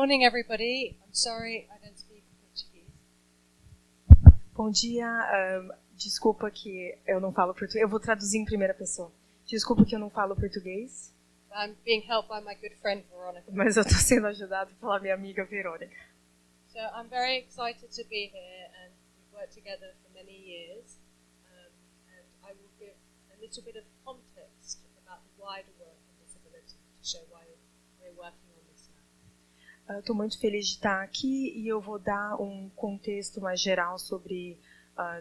morning, everybody. I'm sorry I don't speak Portuguese. Bom dia, desculpa que eu não falo português. Eu vou traduzir em primeira pessoa. Desculpa que eu não falo português. I'm being helped by my good friend Veronica. Mas eu estou sendo ajudado pela minha amiga Verônica. So I'm very excited to be here, and we've worked together for many years. And I will give a little bit of context about the wider work on disability to show why we're working on this now. Estou muito feliz de estar aqui e eu vou dar um contexto mais geral sobre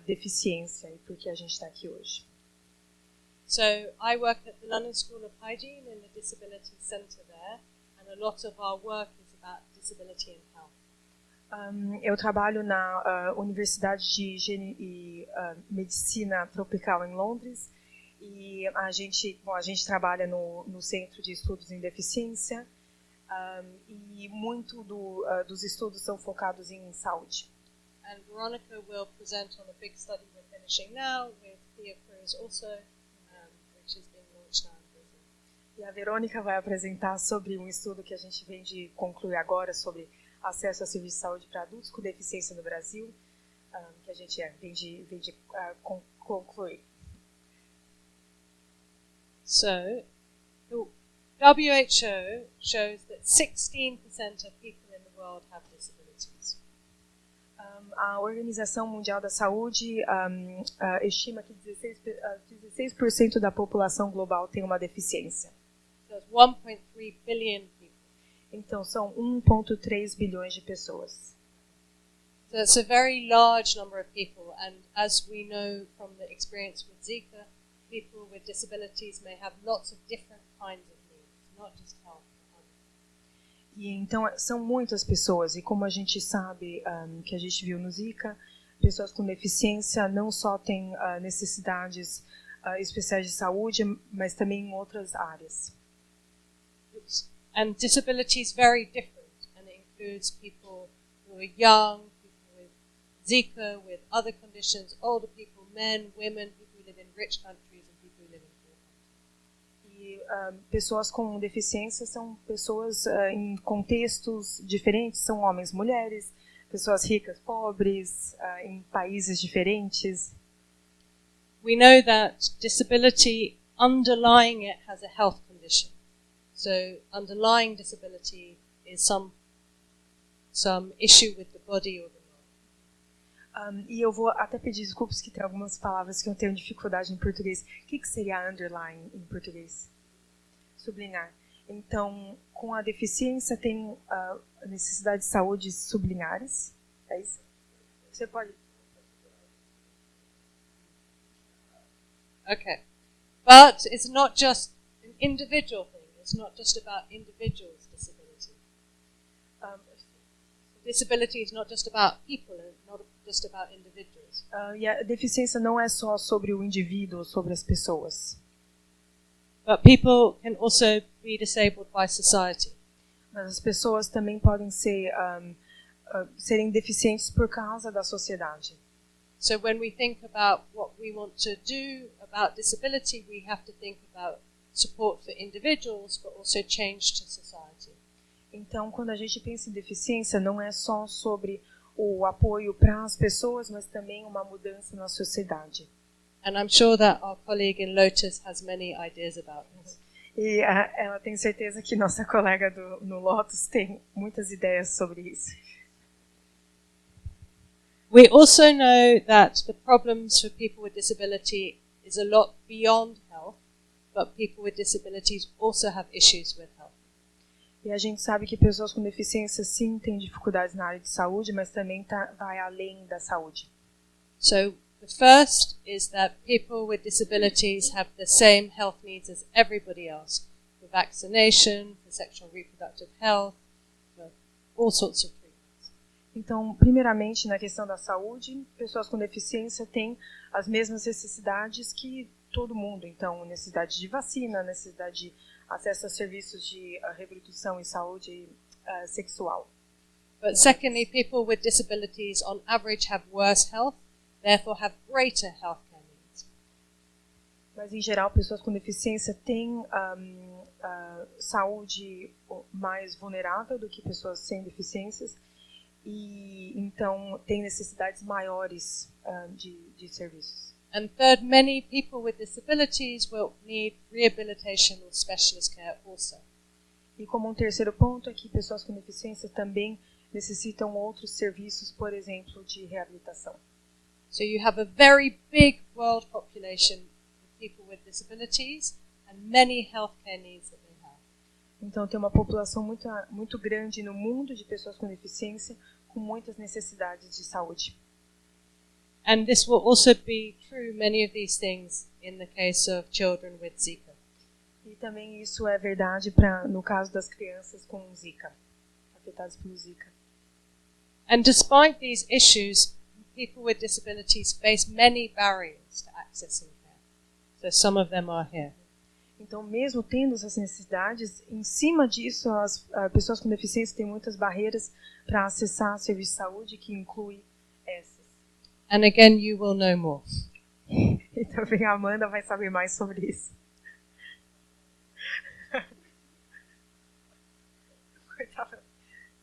deficiência e por que a gente está aqui hoje. So I work at the London School of Hygiene in the Disability Centre there, and a lot of our work is about disability and health. Eu trabalho na Universidade de Hygiene e Medicina Tropical em Londres e a gente trabalha no Centro de Estudos em Deficiência e muito dos estudos são focados em saúde. And Veronica will present on a big study we're finishing now with Thea Cruz also, which is being launched now in Brazil. E a Verônica vai apresentar sobre um estudo que a gente vem de concluir agora sobre acesso a serviços de saúde para adultos com deficiência no Brasil, que a gente vem de concluir. So, the WHO shows that 16% of people in the world have disabilities. A Organização Mundial da Saúde estima que 16% da população global tem uma deficiência. So it's 1.3 billion people. Então, são 1,3 bilhões de pessoas. So it's a very large number of people, and as we know from the experience with Zika, people with disabilities may have lots of different kinds of needs, not just health. E então são muitas pessoas, e como a gente sabe, que a gente viu no Zika, pessoas com deficiência não só têm necessidades especiais de saúde, mas também em outras áreas. And disability is very different, and it includes people who are young, people with Zika, with other conditions, older people, men, women, people who live in rich countries, and people who live in poor countries. E pessoas com deficiência são pessoas em contextos diferentes, são homens, mulheres, pessoas ricas, pobres, em países diferentes. We know that disability, underlying it, has a health condition. So underlying disability is some issue with the body or the mind. E eu vou até pedir desculpas que tem algumas palavras que eu tenho dificuldade em português. O que seria underline em português? Sublinhar. Então, com a deficiência tem necessidade de saúde sublinhares. É isso? Você pode... Okay. But it's not just an individual thing. It's not just about individuals' disability. Disability is not just about people, and not just about individuals. E a deficiência não é só sobre o indivíduo, sobre as pessoas. But people can also be disabled by society. Mas as pessoas também podem serem deficientes por causa da sociedade. So when we think about what we want to do about disability, we have to think about support for individuals, but also change to society. Então, quando a gente pensa em deficiência, não é só sobre o apoio para as pessoas, mas também uma mudança na sociedade. And I'm sure that our colleague in Lotus has many ideas about this. E ela tem certeza que nossa colega no Lotus tem muitas ideias sobre isso. We also know that the problems for people with disability is a lot beyond health, but people with disabilities also have issues with health. E a gente sabe que pessoas com deficiência sim têm dificuldades na área de saúde, mas também vai além da saúde. So the first is that people with disabilities have the same health needs as everybody else, for vaccination, for sexual and reproductive health, for all sorts of treatments. Então, primeiramente, na questão da saúde, pessoas com deficiência têm as mesmas necessidades que todo mundo. Então, necessidade de vacina, necessidade de acesso a serviços de reprodução e saúde sexual. But secondly, people with disabilities on average have worse health, therefore have greater healthcare needs. Mas, em geral, pessoas com deficiência têm saúde mais vulnerável do que pessoas sem deficiências e, então, têm necessidades maiores de serviços. And third, many people with disabilities will need rehabilitation or specialist care also. E como um terceiro ponto é que pessoas com deficiência também necessitam outros serviços, por exemplo, de reabilitação. So you have a very big world population of people with disabilities and many healthcare needs that they have. Então tem uma população muito grande no mundo de pessoas com deficiência com muitas necessidades de saúde. And this will also be true, many of these things, in the case of children with Zika. E também isso é verdade no caso das crianças com Zika, afetadas pelo Zika. And despite these issues, people with disabilities face many barriers to accessing care. So some of them are here. Então, mesmo tendo essas necessidades, em cima disso, as pessoas com deficiência têm muitas barreiras para acessar serviço de saúde, que inclui essas. And again, you will know more. E também a Amanda vai saber mais sobre isso.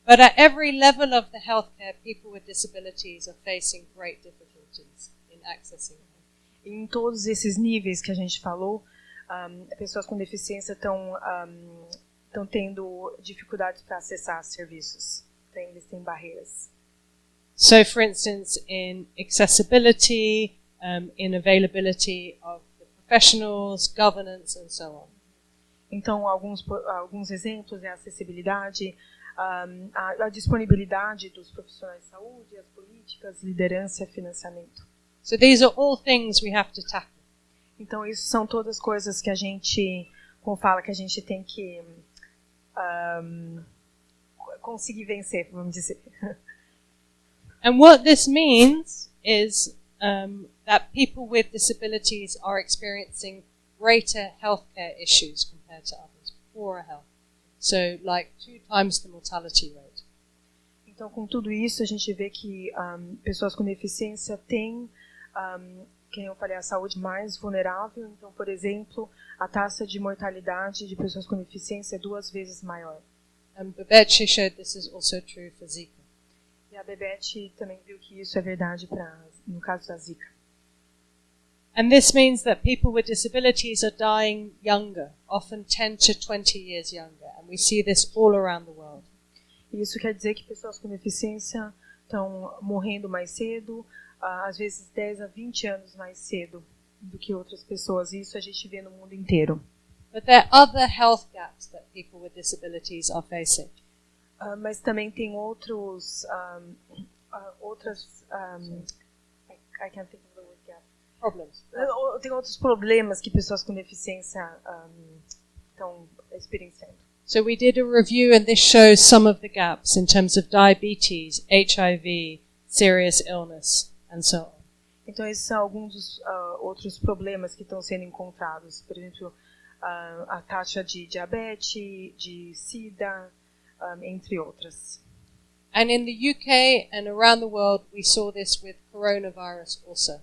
But at every level of the healthcare, people with disabilities are facing great difficulties in accessing them. Em todos esses níveis que a gente falou, pessoas com deficiência estão tendo dificuldades para acessar serviços. Eles têm barreiras. So, for instance, in accessibility, in availability of the professionals, governance, and so on. Então, alguns exemplos é a acessibilidade, a disponibilidade dos profissionais de saúde, as políticas, liderança e financiamento. So these are all things we have to tackle. Então, isso são todas coisas que a gente, como fala, que a gente tem que conseguir vencer, vamos dizer. And what this means is that people with disabilities are experiencing greater healthcare issues compared to others, poorer health. So, like 2 times the mortality rate. Então, com tudo isso, a gente vê que pessoas com deficiência têm, como eu falei, a saúde mais vulnerável. Então, por exemplo, a taxa de mortalidade de pessoas com deficiência é 2 vezes maior. And Babette showed this is also true for Zika. E a Babette também viu que isso é verdade no caso da Zika. And this means that people with disabilities are dying younger, often 10 to 20 years younger. And we see this all around the world. E isso quer dizer que pessoas com deficiência estão morrendo mais cedo, às vezes 10 a 20 anos mais cedo do que outras pessoas. E isso a gente vê no mundo inteiro. But there are other health gaps that people with disabilities are facing. Mas também tem outras I can't think of the word gap. Problems. Tem outros problemas que pessoas com deficiência estão experienciando. So we did a review and this shows some of the gaps in terms of diabetes, HIV, serious illness, and so on. Então esses são alguns dos outros problemas que estão sendo encontrados. Por exemplo, a taxa de diabetes, de SIDA, entre outras. And in the UK and around the world, we saw this with coronavirus also.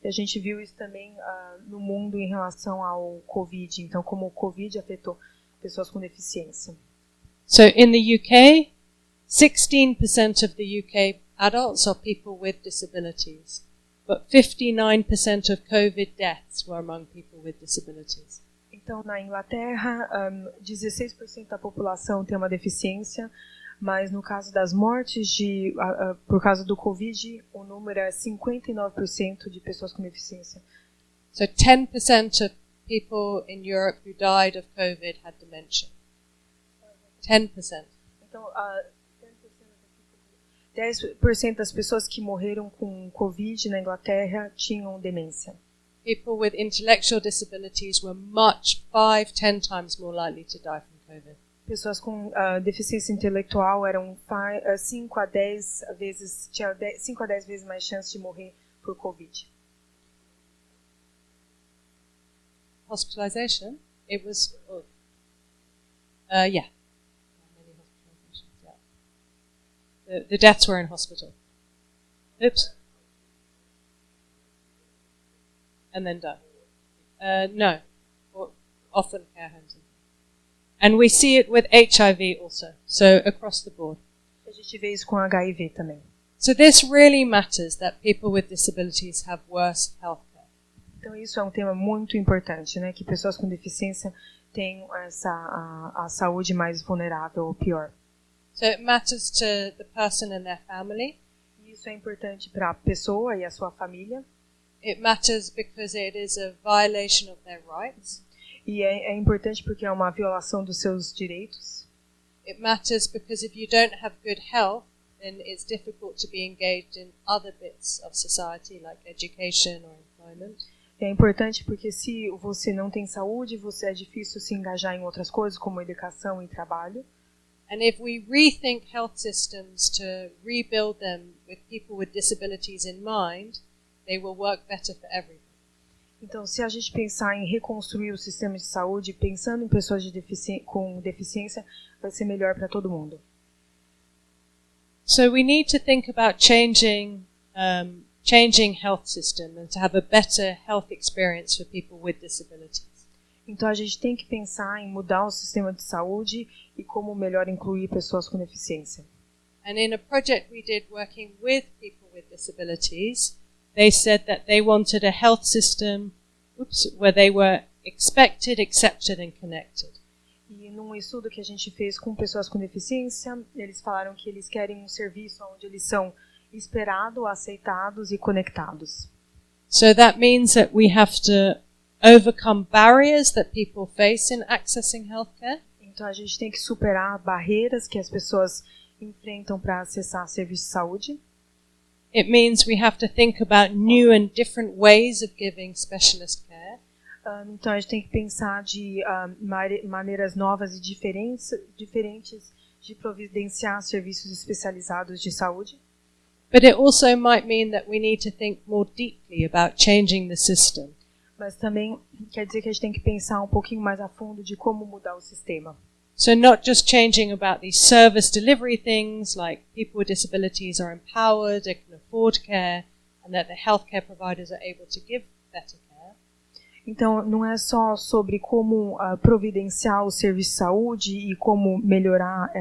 E a gente viu isso também no mundo em relação ao Covid. Então, como o Covid afetou pessoas com deficiência. So in the UK, 16% of the UK adults are people with disabilities, but 59% of COVID deaths were among people with disabilities. Então, na Inglaterra, 16% da população tem uma deficiência, mas no caso das mortes por causa do Covid, o número é 59% de pessoas com deficiência. So 10% of people in Europe who died of COVID had dementia. 10%. Então, 10% das pessoas que morreram com Covid na Inglaterra tinham demência. People with intellectual disabilities were 5-10 times more likely to die from COVID. Pessoas com deficiência intelectual eram 5 a 10 vezes mais chance de morrer por Covid. Hospitalization, it was, yeah. Many hospitalizations, yeah. The deaths were in hospital. Oops. And then died. No, or often care homes. And we see it with HIV also, so across the board. A gente vê isso com HIV também. So this really matters, that people with disabilities have worse health care. Então isso é um tema muito importante, né? Que pessoas com deficiência têm a saúde mais vulnerável ou pior. So it matters to the person and their family. E isso é importante para a pessoa e a sua família. It matters because it is a violation of their rights. E é importante porque é uma violação dos seus direitos. It matters because if you don't have good health, then it's difficult to be engaged in other bits of society like education or employment. É importante porque se você não tem saúde, é difícil se engajar em outras coisas como educação e trabalho. And if we rethink health systems to rebuild them with people with disabilities in mind, they will work better for everyone. Então, se a gente pensar em reconstruir o sistema de saúde, pensando em pessoas com deficiência, vai ser melhor para todo mundo. So we need to think about changing health system and to have a better health experience for people with disabilities. Então, a gente tem que pensar em mudar o sistema de saúde e como melhor incluir pessoas com deficiência. And in a project we did working with people with disabilities, they said that they wanted a health system where they were expected, accepted and connected. E num estudo que a gente fez com pessoas com deficiência, eles falaram que eles querem um serviço onde eles são esperados, aceitados e conectados. So that means that we have to overcome barriers that people face in accessing healthcare. Então a gente tem que superar barreiras que as pessoas enfrentam para acessar serviços de saúde. It means we have to think about new and different ways of giving specialist care. Então a gente tem que pensar de maneiras novas e diferentes de providenciar serviços especializados de saúde. But it also might mean that we need to think more deeply about changing the system. Mas também quer dizer que a gente tem que pensar um pouquinho mais a fundo de como mudar o sistema. So not just changing about these service delivery things, like people with disabilities are empowered, they can afford care, and that the healthcare providers are able to give better care. Então, não é só sobre como providenciar o serviço de saúde e como melhorar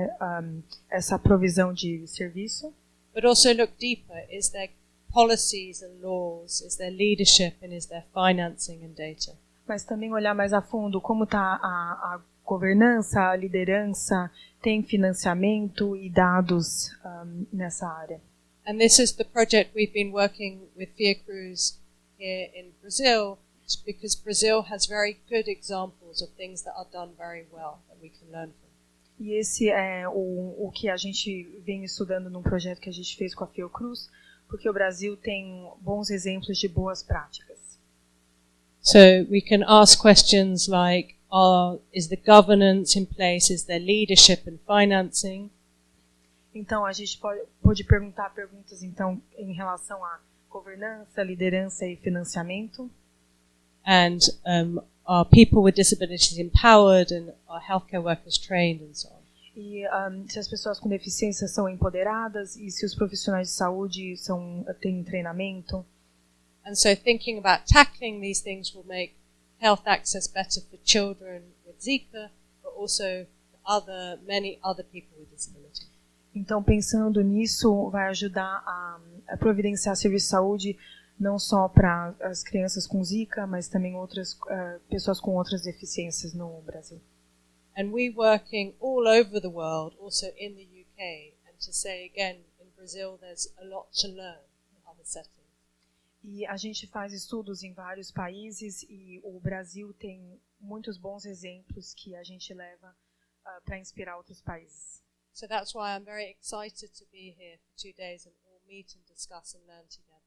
essa provisão de serviço. But also look deeper. Is there policies and laws? Is there leadership? And is there financing and data? Mas também olhar mais a fundo como está a governança, a liderança, tem financiamento e dados nessa área. And this is the project we've been working with Fiocruz here in Brazil, because Brazil has very good examples of things that are done very well that we can learn from. E esse é o que a gente vem estudando num projeto que a gente fez com a Fiocruz, porque o Brasil tem bons exemplos de boas práticas. So we can ask questions like, is the governance in place? Is there leadership and financing? Então a gente pode perguntar perguntas então em relação à governança, liderança e financiamento. And are people with disabilities empowered, and are healthcare workers trained, and so on. E se as pessoas com deficiência são empoderadas e se os profissionais de saúde têm treinamento. And so thinking about tackling these things will make health access better for children with Zika, but also many other people with disabilities. Então, pensando nisso, vai ajudar a providenciar serviço de saúde não só para as crianças com Zika, mas também outras pessoas com outras deficiências no Brasil. And we're working all over the world, also in the UK, and to say again, in Brazil there's a lot to learn in other settings. E a gente faz estudos em vários países e o Brasil tem muitos bons exemplos que a gente leva para inspirar outros países. So that's why I'm very excited to be here for 2 days and all meet and discuss and learn together.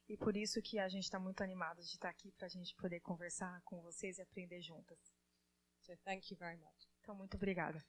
E por isso que a gente está muito animado de estar aqui para a gente poder conversar com vocês e aprender juntas. So thank you very much. Então, muito obrigada.